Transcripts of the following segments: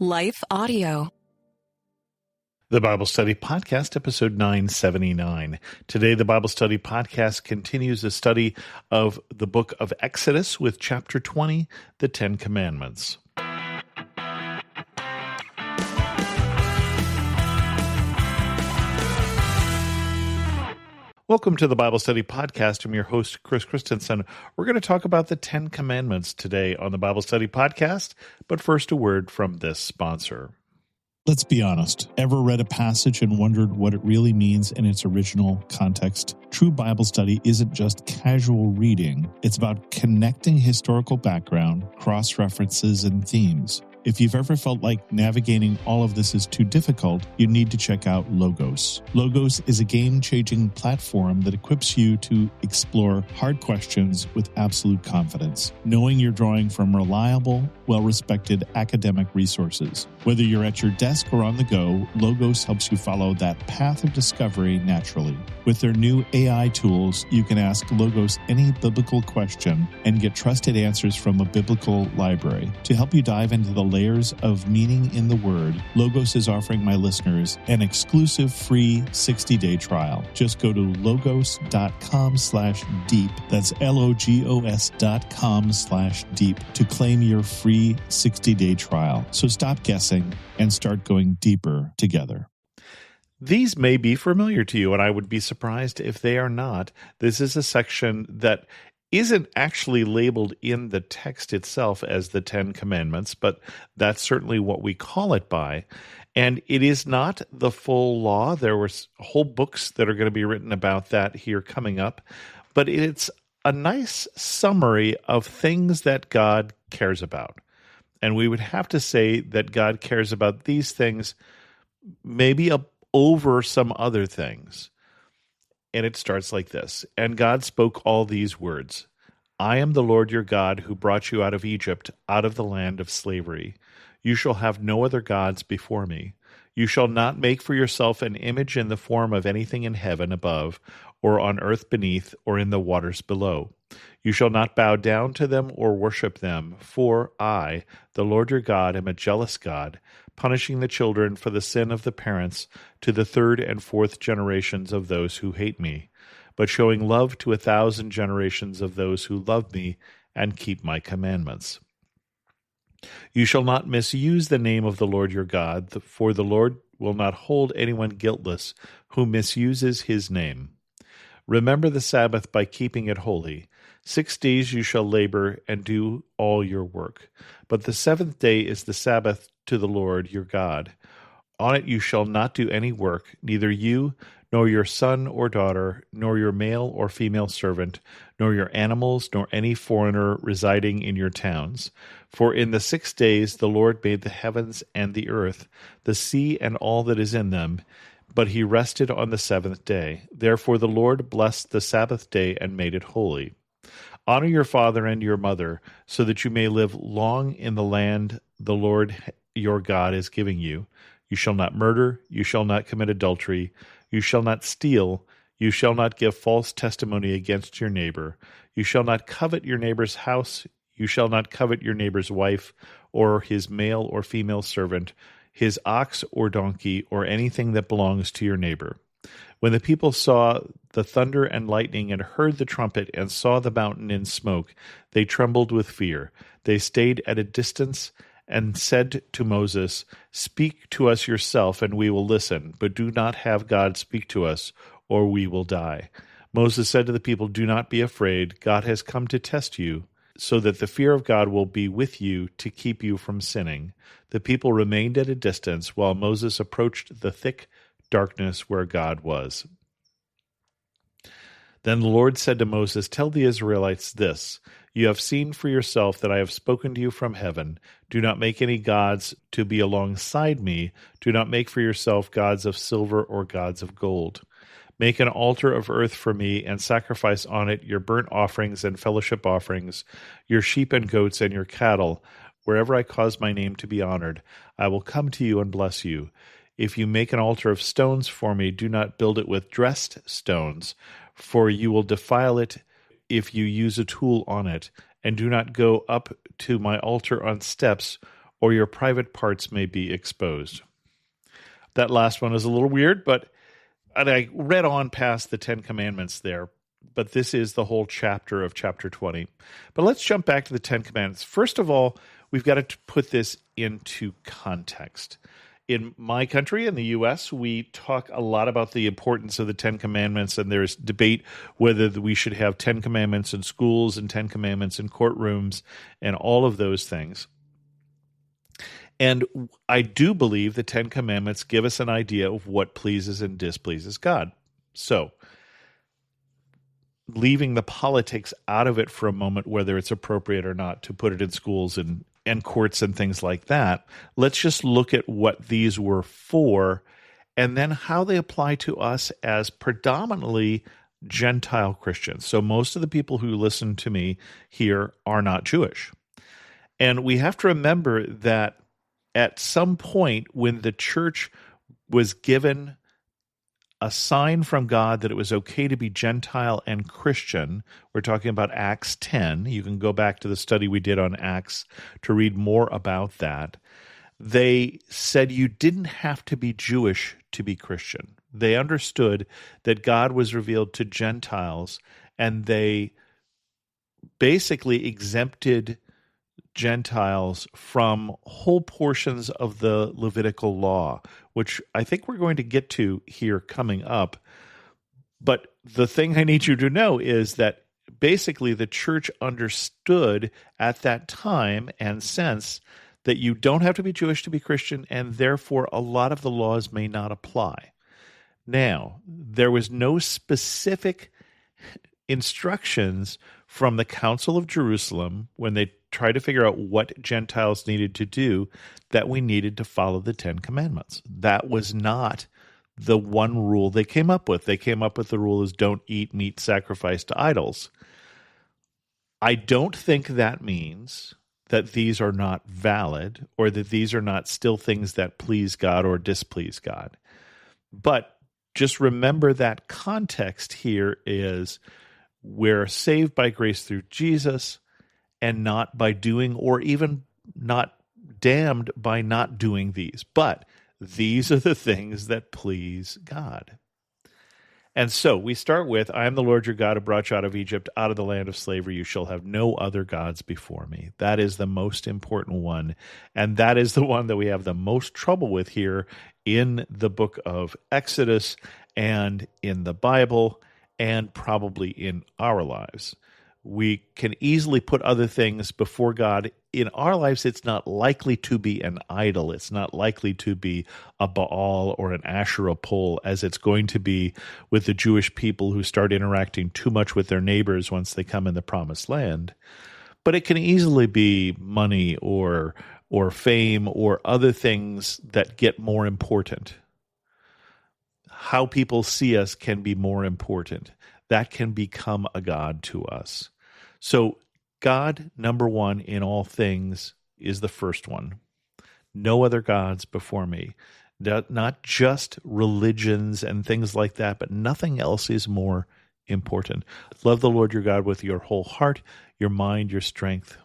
Life Audio. The Bible Study Podcast, episode 979. Today, the Bible Study Podcast continues the study of the book of Exodus with chapter 20, the Ten Commandments. Welcome to the Bible Study Podcast. I'm your host, Chris Christensen. We're going to talk about the Ten Commandments today on the Bible Study Podcast, but first a word from this sponsor. Let's be honest. Ever read a passage and wondered what it really means in its original context? True Bible study isn't just casual reading. It's about connecting historical background, cross-references, and themes. If you've ever felt like navigating all of this is too difficult, you need to check out Logos. Logos is a game-changing platform that equips you to explore hard questions with absolute confidence, knowing you're drawing from reliable, well-respected academic resources. Whether you're at your desk or on the go, Logos helps you follow that path of discovery naturally. With their new AI tools, you can ask Logos any biblical question and get trusted answers from a biblical library. To help you dive into the layers of meaning in the Word, Logos is offering my listeners an exclusive free 60-day trial. Just go to logos.com/deep. That's logos.com/deep to claim your free 60-day trial. So stop guessing and start going deeper together. These may be familiar to you, and I would be surprised if they are not. This is a section that isn't actually labeled in the text itself as the Ten Commandments, but that's certainly what we call it by. And it is not the full law. There were whole books that are going to be written about that here coming up, but it's a nice summary of things that God cares about. And we would have to say that God cares about these things maybe over some other things. And it starts like this. And God spoke all these words. I am the Lord your God who brought you out of Egypt, out of the land of slavery. You shall have no other gods before me. You shall not make for yourself an image in the form of anything in heaven above, or on earth beneath, or in the waters below. You shall not bow down to them or worship them, for I, the Lord your God, am a jealous God, punishing the children for the sin of the parents to the third and fourth generations of those who hate me, but showing love to 1,000 generations of those who love me and keep my commandments. You shall not misuse the name of the Lord your God, for the Lord will not hold anyone guiltless who misuses his name. Remember the Sabbath by keeping it holy. 6 days you shall labor and do all your work. But the seventh day is the Sabbath to the Lord your God. On it you shall not do any work, neither you, nor your son or daughter, nor your male or female servant, nor your animals, nor any foreigner residing in your towns. For in the 6 days the Lord made the heavens and the earth, the sea and all that is in them, but he rested on the seventh day. Therefore the Lord blessed the Sabbath day and made it holy. Honor your father and your mother, so that you may live long in the land the Lord your God is giving you. You shall not murder, you shall not commit adultery, you shall not steal, you shall not give false testimony against your neighbor, you shall not covet your neighbor's house, you shall not covet your neighbor's wife, or his male or female servant, his ox or donkey, or anything that belongs to your neighbor. When the people saw the thunder and lightning and heard the trumpet and saw the mountain in smoke, they trembled with fear. They stayed at a distance and said to Moses, Speak to us yourself, and we will listen, but do not have God speak to us, or we will die. Moses said to the people, Do not be afraid. God has come to test you, so that the fear of God will be with you to keep you from sinning. The people remained at a distance while Moses approached the thick darkness where God was. Then the Lord said to Moses, Tell the Israelites this, You have seen for yourself that I have spoken to you from heaven. Do not make any gods to be alongside me. Do not make for yourself gods of silver or gods of gold. Make an altar of earth for me and sacrifice on it your burnt offerings and fellowship offerings, your sheep and goats and your cattle. Wherever I cause my name to be honored, I will come to you and bless you. If you make an altar of stones for me, do not build it with dressed stones, for you will defile it if you use a tool on it, and do not go up to my altar on steps or your private parts may be exposed. That last one is a little weird, and I read on past the 10 Commandments there, but this is the whole chapter of chapter 20. But let's jump back to the 10 Commandments. First of all, we've got to put this into context. In my country, in the U.S., we talk a lot about the importance of the 10 Commandments, and there's debate whether we should have 10 Commandments in schools and 10 Commandments in courtrooms and all of those things. And I do believe the 10 Commandments give us an idea of what pleases and displeases God. So, leaving the politics out of it for a moment, whether it's appropriate or not to put it in schools and courts and things like that, let's just look at what these were for and then how they apply to us as predominantly Gentile Christians. So most of the people who listen to me here are not Jewish. And we have to remember that at some point when the church was given a sign from God that it was okay to be Gentile and Christian, we're talking about Acts 10. You can go back to the study we did on Acts to read more about that. They said you didn't have to be Jewish to be Christian. They understood that God was revealed to Gentiles, and they basically exempted Gentiles from whole portions of the Levitical law, which I think we're going to get to here coming up. But the thing I need you to know is that basically the church understood at that time and since that you don't have to be Jewish to be Christian, and therefore a lot of the laws may not apply. Now, there was no specific instructions from the Council of Jerusalem when they tried to figure out what Gentiles needed to do that we needed to follow the 10 Commandments. That was not the one rule they came up with. They came up with the rule is don't eat meat sacrificed to idols. I don't think that means that these are not valid or that these are not still things that please God or displease God. But just remember that context here is we're saved by grace through Jesus and not by doing, or even not damned by not doing these. But these are the things that please God. And so we start with, I am the Lord your God who brought you out of Egypt, out of the land of slavery. You shall have no other gods before me. That is the most important one. And that is the one that we have the most trouble with here in the book of Exodus and in the Bible and probably in our lives. We can easily put other things before God. In our lives, it's not likely to be an idol. It's not likely to be a Baal or an Asherah pole, as it's going to be with the Jewish people who start interacting too much with their neighbors once they come in the promised land. But it can easily be money or fame or other things that get more important. How people see us can be more important. That can become a god to us. So God, number one in all things, is the first one. No other gods before me. Not just religions and things like that, but nothing else is more important. Love the Lord your God with your whole heart, your mind, your strength.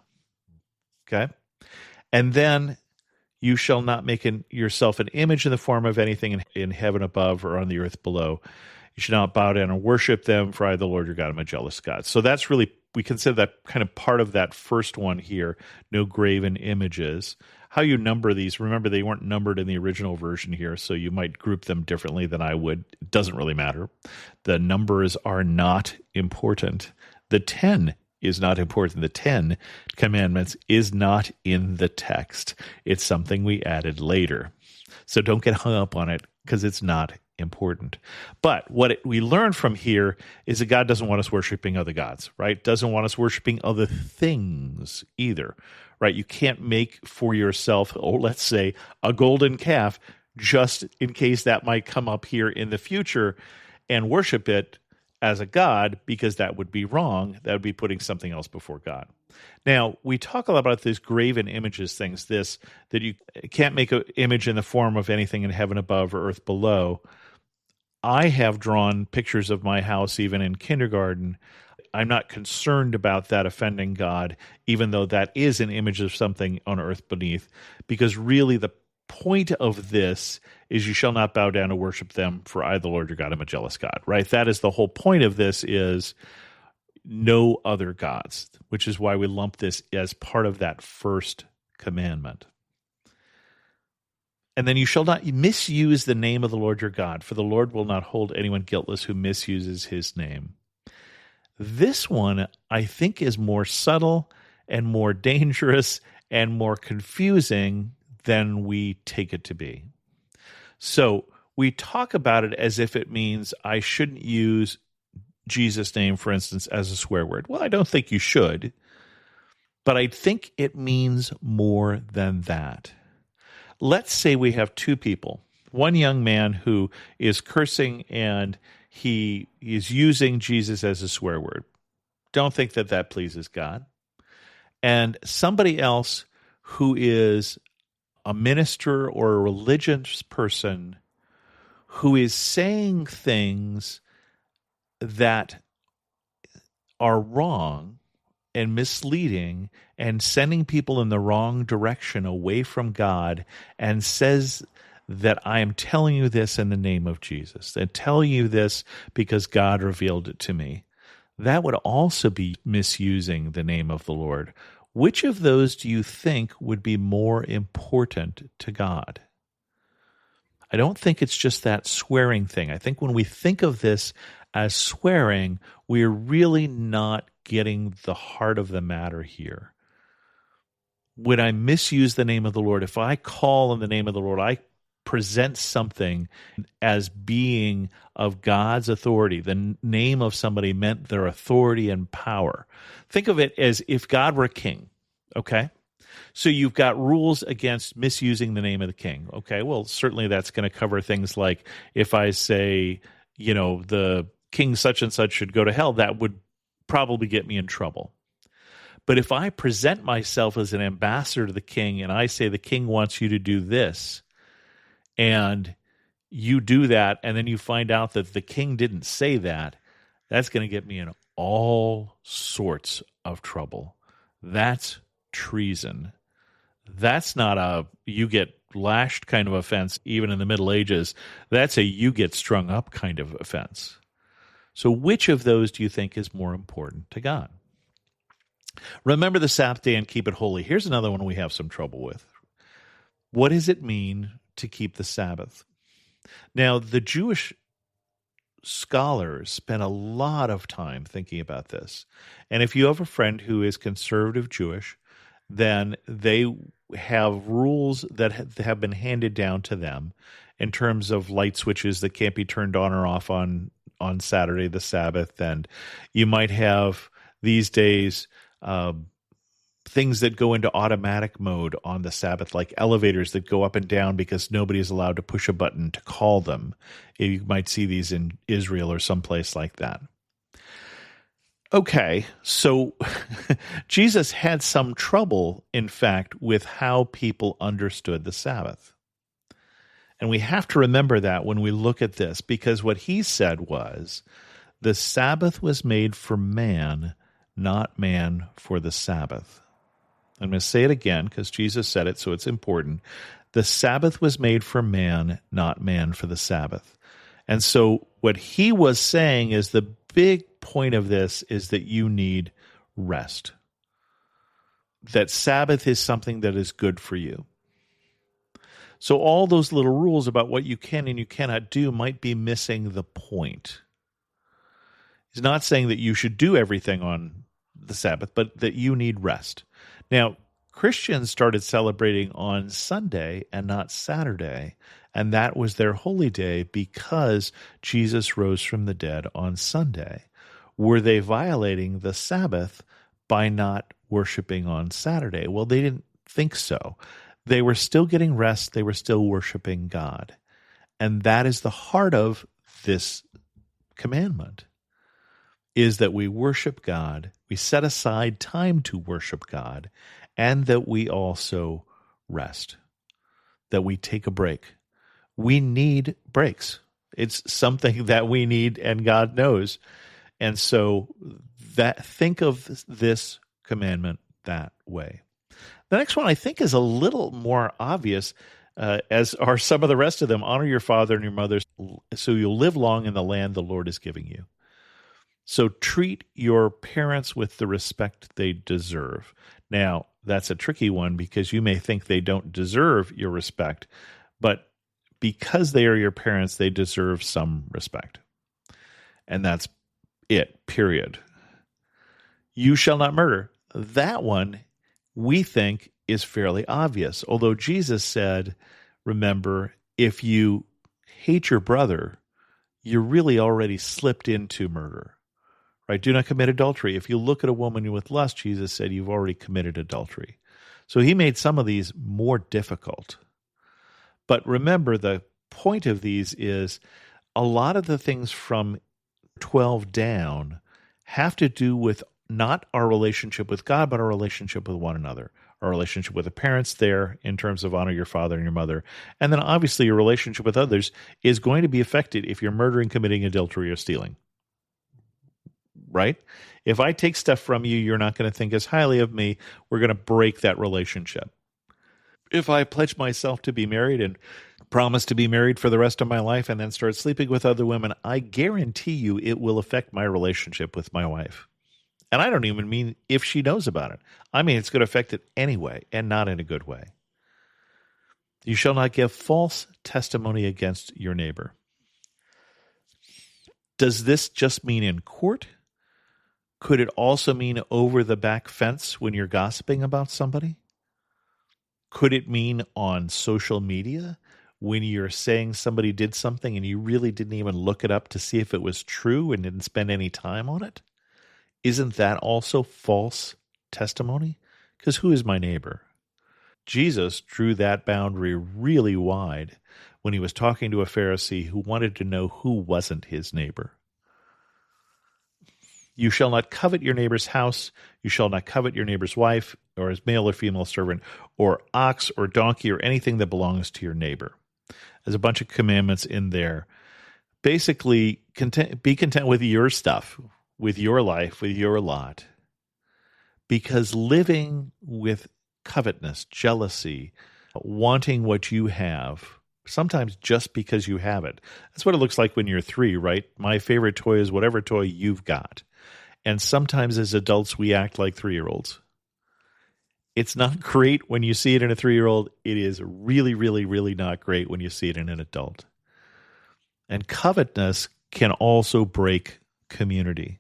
Okay? And then you shall not make yourself an image in the form of anything in heaven above or on the earth below. You should not bow down and worship them, for I, the Lord your God, am a jealous God. So that's really, we consider that kind of part of that first one here, no graven images. How you number these, remember they weren't numbered in the original version here, so you might group them differently than I would. It doesn't really matter. The numbers are not important. The 10 is not important. The 10 commandments is not in the text. It's something we added later. So don't get hung up on it because it's not important. But what we learn from here is that God doesn't want us worshiping other gods, right? Doesn't want us worshiping other things either, right? You can't make for yourself, let's say, a golden calf just in case that might come up here in the future and worship it as a god, because that would be wrong. That would be putting something else before God. Now, we talk a lot about these graven images things, that you can't make an image in the form of anything in heaven above or earth below. I have drawn pictures of my house even in kindergarten. I'm not concerned about that offending God, even though that is an image of something on earth beneath, because really the point of this is you shall not bow down and worship them, for I, the Lord your God, am a jealous God, right? That is the whole point of this, is no other gods, which is why we lump this as part of that first commandment. And then you shall not misuse the name of the Lord your God, for the Lord will not hold anyone guiltless who misuses his name. This one, I think, is more subtle and more dangerous and more confusing than we take it to be. So we talk about it as if it means I shouldn't use Jesus' name, for instance, as a swear word. Well, I don't think you should, but I think it means more than that. Let's say we have two people, one young man who is cursing and he is using Jesus as a swear word. Don't think that that pleases God. And somebody else who is a minister or a religious person who is saying things that are wrong and misleading and sending people in the wrong direction away from God, and says that I am telling you this in the name of Jesus, and telling you this because God revealed it to me. That would also be misusing the name of the Lord. Which of those do you think would be more important to God? I don't think it's just that swearing thing. I think when we think of this as swearing, we're really not getting the heart of the matter here. When I misuse the name of the Lord, if I call on the name of the Lord, I present something as being of God's authority. The name of somebody meant their authority and power. Think of it as if God were a king, okay? So you've got rules against misusing the name of the king, okay? Well, certainly that's going to cover things like if I say, the king such and such should go to hell, that would probably get me in trouble. But if I present myself as an ambassador to the king and I say the king wants you to do this, and you do that, and then you find out that the king didn't say that, that's going to get me in all sorts of trouble. That's treason. That's not a you get lashed kind of offense, even in the Middle Ages. That's a you get strung up kind of offense. So which of those do you think is more important to God? Remember the Sabbath day and keep it holy. Here's another one we have some trouble with. What does it mean to keep the Sabbath? Now, the Jewish scholars spent a lot of time thinking about this. And if you have a friend who is conservative Jewish, then they have rules that have been handed down to them in terms of light switches that can't be turned on or off on Saturday, the Sabbath. And you might have these days things that go into automatic mode on the Sabbath, like elevators that go up and down because nobody is allowed to push a button to call them. You might see these in Israel or someplace like that. Okay, so Jesus had some trouble, in fact, with how people understood the Sabbath. And we have to remember that when we look at this, because what he said was, the Sabbath was made for man, not man for the Sabbath. I'm going to say it again because Jesus said it, so it's important. The Sabbath was made for man, not man for the Sabbath. And so what he was saying is the big point of this is that you need rest. That Sabbath is something that is good for you. So all those little rules about what you can and you cannot do might be missing the point. He's not saying that you should do everything on the Sabbath, but that you need rest. Now, Christians started celebrating on Sunday and not Saturday, and that was their holy day because Jesus rose from the dead on Sunday. Were they violating the Sabbath by not worshiping on Saturday? Well, they didn't think so. They were still getting rest. They were still worshiping God. And that is the heart of this commandment, is that we worship God, we set aside time to worship God, and that we also rest, that we take a break. We need breaks. It's something that we need, and God knows. And so think of this commandment that way. The next one I think is a little more obvious, as are some of the rest of them. Honor your father and your mother so you'll live long in the land the Lord is giving you. So treat your parents with the respect they deserve. Now, that's a tricky one because you may think they don't deserve your respect, but because they are your parents, they deserve some respect. And that's it, period. You shall not murder. That one we think is fairly obvious. Although Jesus said, remember, if you hate your brother, you're really already slipped into murder. Right? Do not commit adultery. If you look at a woman with lust, Jesus said you've already committed adultery. So he made some of these more difficult. But remember, the point of these is a lot of the things from 12 down have to do with not our relationship with God, but our relationship with one another, our relationship with the parents there in terms of honor your father and your mother. And then obviously your relationship with others is going to be affected if you're murdering, committing adultery, or stealing. Right? If I take stuff from you, you're not going to think as highly of me. We're going to break that relationship. If I pledge myself to be married and promise to be married for the rest of my life and then start sleeping with other women, I guarantee you it will affect my relationship with my wife. And I don't even mean if she knows about it. I mean, it's going to affect it anyway, and not in a good way. You shall not give false testimony against your neighbor. Does this just mean in court? Could it also mean over the back fence when you're gossiping about somebody? Could it mean on social media when you're saying somebody did something and you really didn't even look it up to see if it was true and didn't spend any time on it? Isn't that also false testimony? Because who is my neighbor? Jesus drew that boundary really wide when he was talking to a Pharisee who wanted to know who wasn't his neighbor. You shall not covet your neighbor's house. You shall not covet your neighbor's wife, or his male or female servant, or ox or donkey, or anything that belongs to your neighbor. There's a bunch of commandments in there. Basically, be content with your stuff, with your life, with your lot. Because living with covetousness, jealousy, wanting what you have, sometimes just because you have it. That's what it looks like when you're 3, right? My favorite toy is whatever toy you've got. And sometimes as adults, we act like 3-year-olds. It's not great when you see it in a 3-year-old. It is really, really, really not great when you see it in an adult. And covetousness can also break community.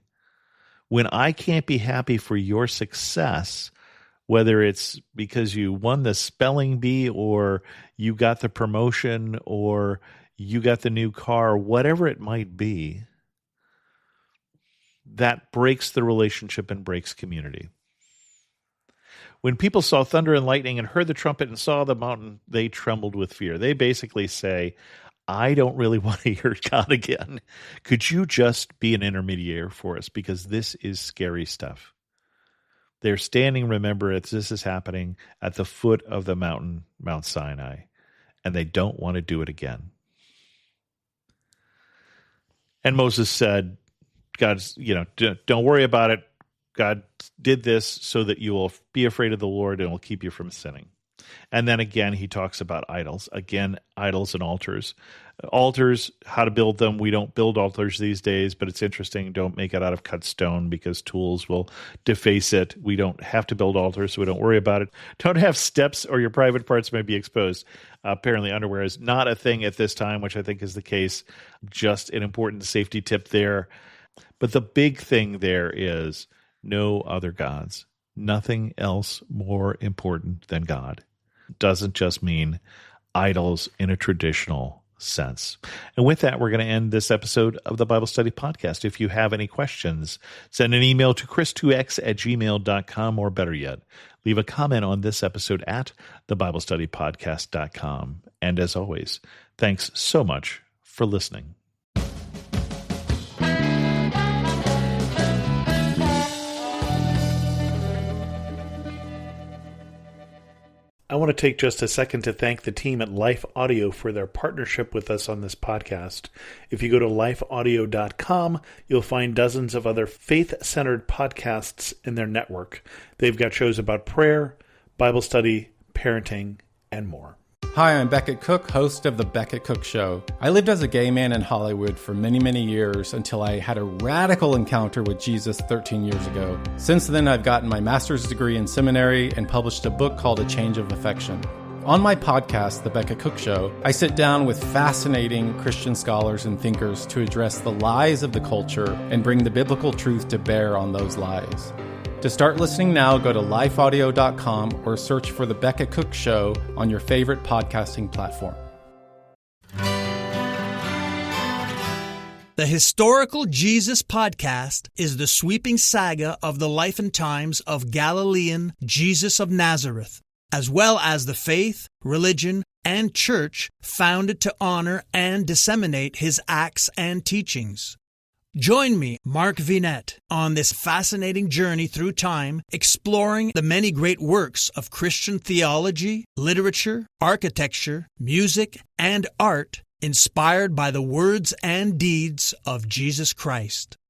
When I can't be happy for your success, whether it's because you won the spelling bee or you got the promotion or you got the new car, whatever it might be, that breaks the relationship and breaks community. When people saw thunder and lightning and heard the trumpet and saw the mountain, they trembled with fear. They basically say, I don't really want to hear God again. Could you just be an intermediary for us? Because this is scary stuff. They're standing, remember, this is happening at the foot of the mountain, Mount Sinai, and they don't want to do it again. And Moses said, God's, don't worry about it. God did this so that you will be afraid of the Lord and will keep you from sinning. And then again, he talks about idols. Again, idols and altars. Altars, how to build them. We don't build altars these days, but it's interesting. Don't make it out of cut stone because tools will deface it. We don't have to build altars, so we don't worry about it. Don't have steps or your private parts may be exposed. Apparently, underwear is not a thing at this time, which I think is the case. Just an important safety tip there. But the big thing there is no other gods. Nothing else more important than God. Doesn't just mean idols in a traditional sense. And with that, we're going to end this episode of the Bible Study Podcast. If you have any questions, send an email to chris2x@gmail.com, or better yet, leave a comment on this episode at thebiblestudypodcast.com. And as always, thanks so much for listening. I want to take just a second to thank the team at Life Audio for their partnership with us on this podcast. If you go to lifeaudio.com, you'll find dozens of other faith-centered podcasts in their network. They've got shows about prayer, Bible study, parenting, and more. Hi, I'm Becket Cook, host of The Becket Cook Show. I lived as a gay man in Hollywood for many, many years until I had a radical encounter with Jesus 13 years ago. Since then, I've gotten my master's degree in seminary and published a book called A Change of Affection. On my podcast, The Becket Cook Show, I sit down with fascinating Christian scholars and thinkers to address the lies of the culture and bring the biblical truth to bear on those lies. To start listening now, go to lifeaudio.com or search for The Becket Cook Show on your favorite podcasting platform. The Historical Jesus Podcast is the sweeping saga of the life and times of Galilean Jesus of Nazareth, as well as the faith, religion, and church founded to honor and disseminate his acts and teachings. Join me, Mark Vinette, on this fascinating journey through time, exploring the many great works of Christian theology, literature, architecture, music, and art inspired by the words and deeds of Jesus Christ.